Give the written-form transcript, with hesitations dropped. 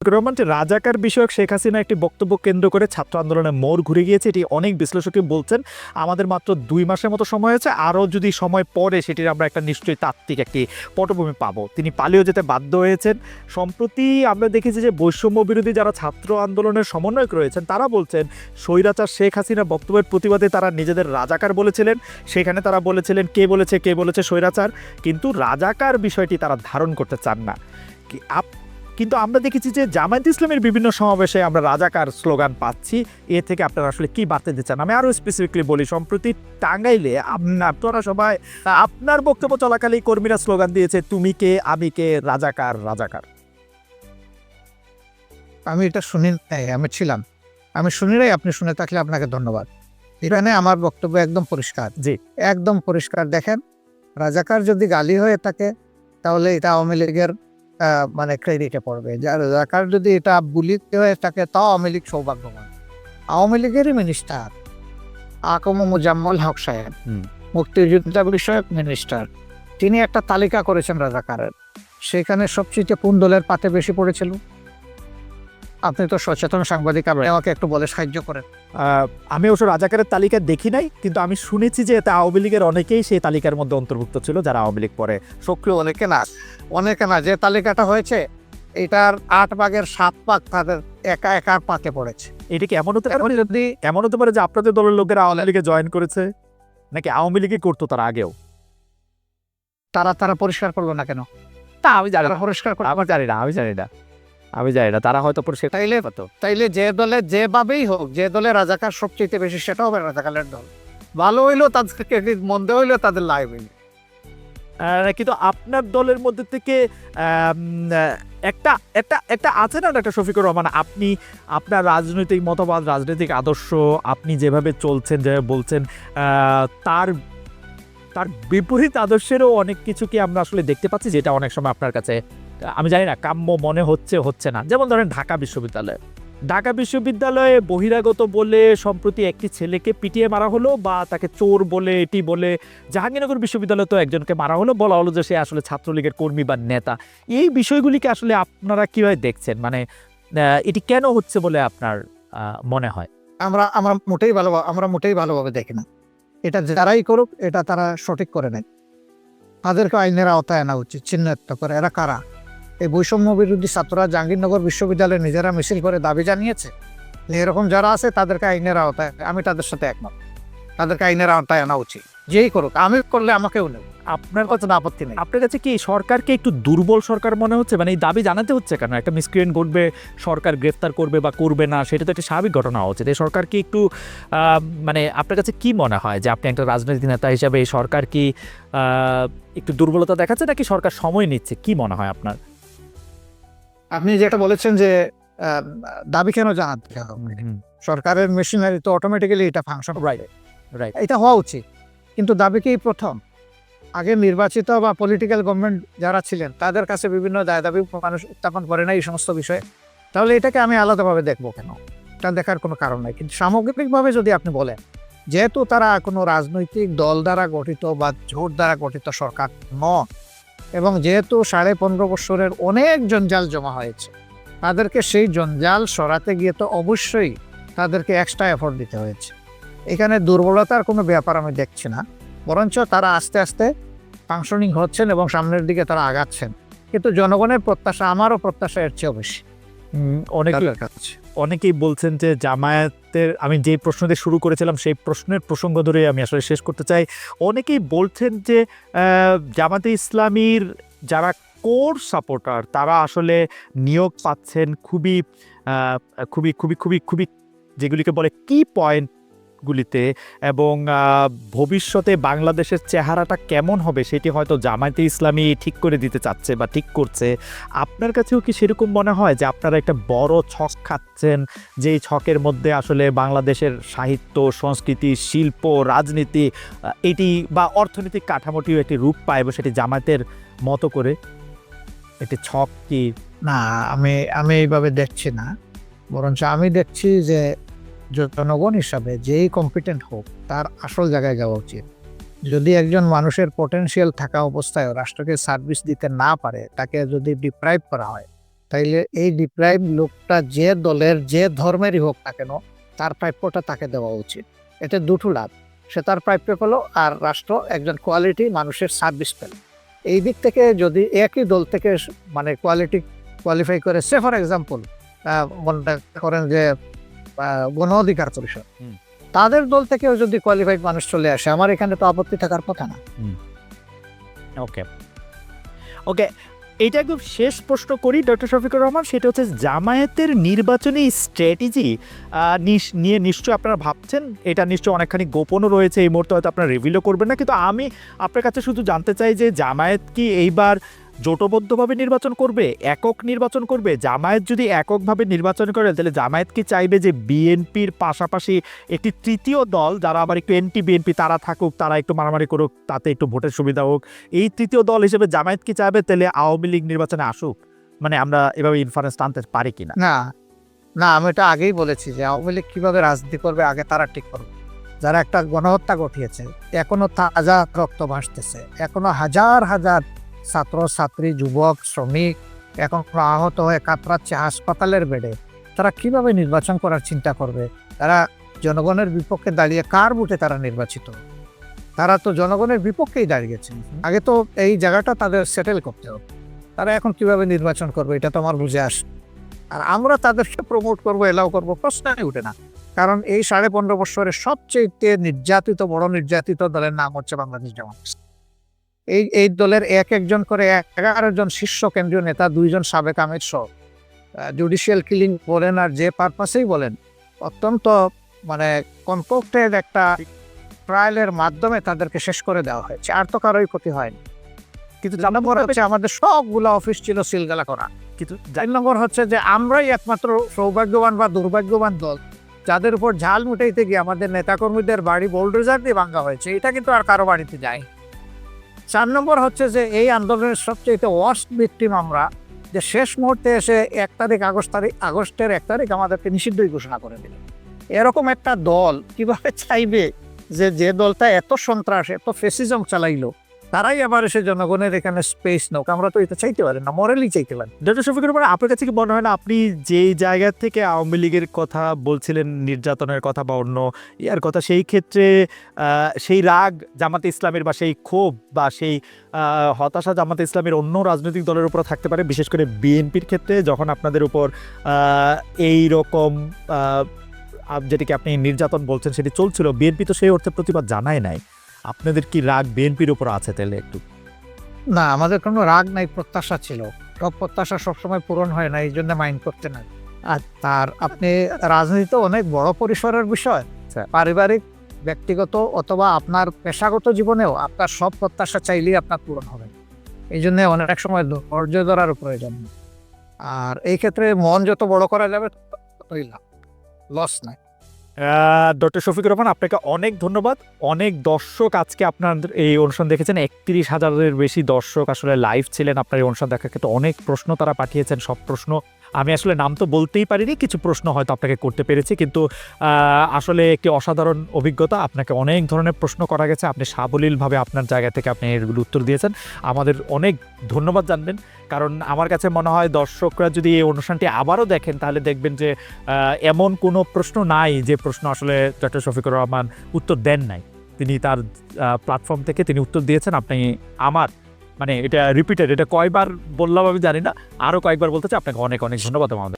রহমান, যে রাজাকার বিষয়ক শেখ হাসিনা একটি বক্তব্য কেন্দ্র করে ছাত্র আন্দোলনের মোড় ঘুরে গিয়েছে, এটি অনেক বিশ্লেষকই বলছেন। আমাদের মাত্র 2 মাসের মতো সময় আছে, আরও যদি সময় পড়ে সেটির আমরা একটা নিশ্চয়ই তাত্ত্বিক একটি পটভূমি পাবো। তিনি পালিয়ে যেতে বাধ্য হয়েছেন। সম্প্রতি আমরা দেখেছি যে বৈষম্য বিরোধী যারা ছাত্র আন্দোলনের সমন্বয়ক রয়েছেন তারা বলছেন স্বৈরাচার শেখ হাসিনা বক্তব্যের প্রতিবাদে তারা নিজেদের রাজাকার বলেছিলেন। সেখানে তারা বলেছিলেন কে বলেছে স্বৈরাচার, কিন্তু রাজাকার বিষয়টি তারা ধারণ করতে চান না। কিন্তু আমরা দেখেছি যে জামায়াত ইসলামের বিভিন্ন সমাবেশে আমরা রাজাকার স্লোগান পাচ্ছি। এ থেকে আপনারা আসলে কি বার্তা দিচ্ছেন? আমি আরও স্পেসিফিকলি বলি, সম্প্রতি টাঙ্গাইলে আপনারা সবাই আপনার বক্তব্য চলাকালীন কর্মীরা স্লোগান দিয়েছে তুমি কে আমি কে, রাজাকার রাজাকার। আমি এটা শুনি নাই, আমি ছিলাম, আমি শুনি নাই। আপনি শুনে থাকলে আপনাকে ধন্যবাদ। এখানে আমার বক্তব্য একদম পরিষ্কার, জি একদম পরিষ্কার। দেখেন, রাজাকার যদি গালি হয়ে থাকে তাহলে এটা আওয়ামী লীগের মানে ক্রেডিটে পড়বে। রাজাকার যদি এটা বুলি হয়ে থাকে তাও আওয়ামী লীগ সৌভাগ্যবান। আওয়ামী লীগেরই মিনিস্টার আকম মুজাম্মল হক সাহেব, মুক্তিযোদ্ধা বিষয়ক মিনিস্টার, তিনি একটা তালিকা করেছেন রাজাকারের। সেখানে সবচেয়ে কোন দলের পাতে বেশি পড়েছিল? আপনি তো সচেতন সাংবাদিক, আমাকে একটু বলে সাহায্য করেন। আমি অবশ্য রাজাকারের তালিকা দেখি নাই, কিন্তু আমি শুনেছি যে এতে আওয়ামী লীগের অনেকেই সেই তালিকার মধ্যে অন্তর্ভুক্ত ছিল, যারা আওয়ামী লীগ পরে সক্রিয়। অনেকে না, যে তালিকাটা হয়েছে এটার 8 ভাগের 7 ভাগ তাদের একা একা পাতে পড়েছে। এটা কি এমন হতে পারে যে আপনাদের দলের লোকেরা আওয়ামী লীগে জয়েন করেছে, নাকি আওয়ামী লীগই করতো তার আগেও? তারা পরিষ্কার করলো না কেন? তা আমি জানি না, পরিষ্কার করলো। আমি জানি না তারা হয়তো পরিষ্কার তাইলে যে দলে যেভাবেই হোক, যে দলে রাজাকার সবচেয়ে বেশি সেটা হবে রাজাকারের দল। ভালো হইলো তাদের ক্রেডিট, মন্দ হইলো তাদের লাইভ হইলো। কিন্তু আপনার দলের মধ্যে থেকে একটা একটা একটা আছে না একটা শফিকুর রহমান, আপনি আপনার রাজনৈতিক মতবাদ, রাজনৈতিক আদর্শ, আপনি যেভাবে চলছেন, যেভাবে বলছেন, তার তার বিপরীত আদর্শেরও অনেক কিছু কি আমরা আসলে দেখতে পাচ্ছি, যেটা অনেক সময় আপনার কাছে আমি জানি না কাম্য মনে হচ্ছে না। যেমন ধরেন ঢাকা বিশ্ববিদ্যালয়ে বহিরাগত বলে সম্প্রতি একটি ছেলেকে পিটিয়ে মারা হলো, বা তাকে চোর বলে এটি বলে জাহাঙ্গীরনগর বিশ্ববিদ্যালয়ে তো একজনকে মারা হলো, বলা হলো যে সে আসলে ছাত্রলীগের কর্মী বা নেতা। এই বিষয়গুলিকে আসলে আপনারা কিভাবে দেখছেন? মানে এটি কেন হচ্ছে বলে আপনার মনে হয়? আমরা মোটেই ভালোভাবে দেখি না। এটা যারাই করুক, এটা তারা সঠিক করে নেয়। তাদেরকে আইনের আওতায় আনা উচিত, চিহ্নিত করে এরা কারা। এই বৈষম্য বিরোধী ছাত্ররা জাহাঙ্গীরনগর বিশ্ববিদ্যালয়ে নিজেরা মিছিল করে দাবি জানিয়েছে। এরকম যারা আছে তাদেরকে আইনের আওতায়, আমি তাদের সাথে একমত, তাদেরকে আইনের আওতায় আনা উচিত। যেই করুক, আমি করলে আমাকেও নেব, আপনার কাছে আপত্তি নেই। আপনার কাছে কি সরকারকে একটু দুর্বল সরকার মনে হচ্ছে? মানে এই দাবি জানাতে হচ্ছে কেন? একটা মিসক্রিয়েন্ট ঘটবে, সরকার গ্রেফতার করবে বা করবে না, সেটা তো একটা স্বাভাবিক ঘটনা হওয়া উচিত। এই সরকার কি একটু মানে আপনার কাছে কি মনে হয় যে আপনি একটা রাজনৈতিক নেতা হিসাবে এই সরকার কি একটু দুর্বলতা দেখাচ্ছে, নাকি সরকার সময় নিচ্ছে? কি মনে হয় আপনার? আপনি যেটা বলেছেন যে দাবি কেন জানাতে হবে, সরকারের মেশিনারি তো অটোমেটিক্যালি এটা ফাংশন, রাইট, এটা হওয়া উচিত। কিন্তু দাবি কি প্রথম? আগে নির্বাচিত বা পলিটিক্যাল গভর্নমেন্ট যারা ছিলেন তাদের কাছে বিভিন্ন দাবি মানুষ উত্থাপন করে না এই সমস্ত বিষয়ে। তাহলে এটাকে আমি আলাদাভাবে দেখবো কেন? এটা দেখার কোনো কারণ নাই। কিন্তু সামগ্রিকভাবে যদি আপনি বলেন, যেহেতু তারা কোনো রাজনৈতিক দল দ্বারা গঠিত বা জোট দ্বারা গঠিত সরকার নয়, এবং যেহেতু 15.5 বছরের অনেক জঞ্জাল জমা হয়েছে, তাদেরকে সেই জঞ্জাল সরাতে গিয়ে তো অবশ্যই তাদেরকে এক্সট্রা এফোর্ট দিতে হয়েছে। এখানে দুর্বলতার কোনো ব্যাপার আমি দেখছি না, বরঞ্চ তারা আস্তে আস্তে ফাংশনিং হচ্ছেন এবং সামনের দিকে তারা আগাচ্ছেন। কিন্তু জনগণের প্রত্যাশা, আমারও প্রত্যাশা এর চেয়েও বেশি। অনেকেই বলছেন যে জামায়াতের, আমি যে প্রশ্ন দিয়ে শুরু করেছিলাম সেই প্রশ্নের প্রসঙ্গ ধরে আমি আসলে শেষ করতে চাই। অনেকেই বলছেন যে জামাতে ইসলামীর যারা কোর সাপোর্টার তারা আসলে নিয়োগ পাচ্ছেন খুবই খুবই খুবই খুবই খুবই যেগুলিকে বলে কি পয়েন্টগুলিতে, এবং ভবিষ্যতে বাংলাদেশের চেহারাটা কেমন হবে সেটি হয়তো জামায়াতে ইসলামী ঠিক করে দিতে চাচ্ছে বা ঠিক করছে। আপনার কাছেও কি সেরকম মনে হয় যে আপনারা একটা বড় ছক খাচ্ছেন, যেই ছকের মধ্যে আসলে বাংলাদেশের সাহিত্য, সংস্কৃতি, শিল্প, রাজনীতি এটি বা অর্থনৈতিক কাঠামোটিও একটি রূপ পায়, এবং সেটি জামায়াতের মতো করে একটি ছক? কি না, আমি এইভাবে দেখছি না, বরঞ্চ আমি দেখছি যে জনগণ হিসাবে যেই কম্পিটেন্ট হোক তার আসল জায়গায় যাওয়া উচিত। যদি একজন মানুষের পটেনশিয়াল থাকা অবস্থায় রাষ্ট্রকে সার্ভিস দিতে না পারে, তাকে যদি ডিপ্রাইভ করা হয়, তাইলে এই ডিপ্রাইভ লোকটা যে দলের যে ধর্মেরই হোক না কেন তার প্রাপ্যটা তাকে দেওয়া উচিত। এতে দুটো লাভ, সে তার প্রাপ্য পেল আর রাষ্ট্র একজন কোয়ালিটি মানুষের সার্ভিস পেল। এই দিক থেকে যদি একই দল থেকে মানে কোয়ালিফাই করে, সে ফর এক্সাম্পল মনে করেন যে গণ অধিকার পরিষদ, তাদের দল থেকেও যদি কোয়ালিফাইড মানুষ চলে আসে, আমার এখানে তো আপত্তি থাকার কথা না। ওকে ওকে, এইটা একদম শেষ প্রশ্ন করি ডক্টর শফিকুর রহমান, সেটা হচ্ছে জামায়াতের নির্বাচনী স্ট্র্যাটেজি নিয়ে নিশ্চয়ই আপনারা ভাবছেন, এটা নিশ্চয়ই অনেকখানি গোপনও রয়েছে, এই মুহূর্তে হয়তো আপনারা রিভিলও করবেন না, কিন্তু আমি আপনার কাছে শুধু জানতে চাই যে জামায়াত কি এইবার জোটবদ্ধভাবে নির্বাচন করবে, একক নির্বাচন করবে? জামায়াত যদি এককভাবে নির্বাচন করে তাহলে জামায়াত কি চাইবে যে বিএনপির পাশাপাশি একটি তৃতীয় দল যারা আবার একটু এন্টি বিএনপি তারা থাকুক, তারা একটু মারামারি করুক, তাতে একটু ভোটের সুবিধা হোক, এই তৃতীয় দল হিসেবে জামায়াত কি চাইবে তাহলে আওয়ামী লীগ নির্বাচনে আসুক? মানে আমরা এভাবে ইনফারেন্স টানতে পারি কিনা? না না, আমি এটা আগেই বলেছি যে আওয়ামী লীগ কিভাবে রাজনীতি করবে আগে তারা ঠিক করবে। যারা একটা গণহত্যা ঘটিয়েছে, এখনো তাজা রক্ত ভাসতেছে, এখনো হাজার হাজার ছাত্র ছাত্রী যুবক শ্রমিক এখন আহত হয়ে কাতরাচ্ছে হাসপাতালের বেডে, তারা কিভাবে নির্বাচন করার চিন্তা করবে? তারা জনগণের বিপক্ষে দাঁড়িয়ে কার ভোটে তারা নির্বাচিত? তারা তো জনগণের বিপক্ষেই দাঁড়িয়েছেন। আগে তো এই জায়গাটা তাদের সেটেল করতে হবে। তারা এখন কিভাবে নির্বাচন করবে এটা তো আমার বুঝে আসে। আর আমরা তাদেরকে প্রমোট করবো, এলাও করবো, প্রশ্নই উঠে না। কারণ এই 15.5 বছরের সবচেয়ে নির্যাতিত বড় নির্যাতিত দলের নাম হচ্ছে বাংলাদেশ জামাত। এই দলের একজন করে 11 জন শীর্ষ কেন্দ্রীয় নেতা, 2 জন সাবেক আমির সহ জুডিশিয়াল কিলিং বলেন আর যে পারপাসেই বলেন, অত্যন্ত মানে কনকক্টেড একটা ট্রায়ালের মাধ্যমে তাদেরকে শেষ করে দেওয়া হয়েছে। আর তো কারোই ক্ষতি হয়নি। কিন্তু 4 নম্বর হচ্ছে আমাদের সবগুলো অফিস ছিল সিলগালা করা। কিন্তু 4 নম্বর হচ্ছে যে আমরাই একমাত্র সৌভাগ্যবান বা দুর্ভাগ্যবান দল যাদের উপর ঝাল মুটাইতে গিয়ে আমাদের নেতাকর্মীদের বাড়ি বোল্ডোজার দিয়ে ভাঙা হয়েছে। এটা কিন্তু আর কারো বাড়িতে যায়। 4 নম্বর হচ্ছে যে এই আন্দোলনের সবচেয়ে ওয়ার্স্ট ভিকটিম আমরা, যে শেষ মুহূর্তে এসে 1 তারিখ আগস্টের 1 তারিখ আমাদেরকে নিষিদ্ধই ঘোষণা করে দিল। এরকম একটা দল কিভাবে চাইবে যে দলটা এত সন্ত্রাস এত ফেসিজম চালাইলো তারাই আবার এসে জনগণের এখানে স্পেস নোক? আমরা তো এটা চাইতে পারি না, মরালি চাইতে পারি। ডক্টর শফিকুর রহমান, আপনার কাছে কি মনে হয় না আপনি যেই জায়গা থেকে আওয়ামী লীগের কথা বলছিলেন, নির্যাতনের কথা বা অন্য ইয়ার কথা, সেই ক্ষেত্রে সেই রাগ জামাতে ইসলামের বা সেই ক্ষোভ বা সেই হতাশা জামাতে ইসলামের অন্য রাজনৈতিক দলের উপর থাকতে পারে, বিশেষ করে বিএনপির ক্ষেত্রে যখন আপনাদের উপর এই রকম যেটিকে আপনি নির্যাতন বলছেন সেটি চলছিল, বিএনপি তো সেই অর্থে প্রতিবাদ জানায় নাই। আপনাদের কি রাগ বিএনপির উপর আছে তাহলে একটু? না, আমাদের কোনো রাগ নাই, প্রত্যাশা ছিল। সব প্রত্যাশা সবসময় পূরণ হয় না, এই জন্য মাইন্ড করতে না। আর তার আপনি রাজনীতি অনেক বড় পরিসরের বিষয়, পারিবারিক ব্যক্তিগত অথবা আপনার পেশাগত জীবনেও আপনার সব প্রত্যাশা চাইলেই আপনার পূরণ হবে। এই জন্য অনেক সময় ধৈর্য ধরার প্রয়োজন। আর এই ক্ষেত্রে মন যত বড় করা যাবে ততই লাভ, লস নাই। ডক্টর শফিকুর রহমান, আপনাকে অনেক ধন্যবাদ। অনেক দর্শক আজকে আপনার এই অনুষ্ঠান দেখেছেন, 31,000-এর বেশি দর্শক আসলে লাইভ ছিলেন আপনার এই অনুষ্ঠান দেখার ক্ষেত্রে। অনেক প্রশ্ন তারা পাঠিয়েছেন, সব প্রশ্ন আমি আসলে নাম তো বলতেই পারিনি, কিছু প্রশ্ন হয়তো আপনাকে করতে পেরেছি, কিন্তু আসলে একটি অসাধারণ অভিজ্ঞতা। আপনাকে অনেক ধরনের প্রশ্ন করা গেছে, আপনি সাবলীলভাবে আপনার জায়গা থেকে আপনি এগুলো উত্তর দিয়েছেন। আমাদের অনেক ধন্যবাদ জানবেন, কারণ আমার কাছে মনে হয় দর্শকরা যদি এই অনুষ্ঠানটি আবারও দেখেন তাহলে দেখবেন যে এমন কোনো প্রশ্ন নাই যে প্রশ্ন আসলে ডক্টর শফিকুর রহমান উত্তর দেন নাই। তিনি তার প্ল্যাটফর্ম থেকে তিনি উত্তর দিয়েছেন। আপনি আমার মানে এটা রিপিটেড, এটা কয়বার বললাম আমি জানি না, আরও কয়েকবার বলতে চাই। আপনাকে অনেক অনেক ধন্যবাদ আমাদের।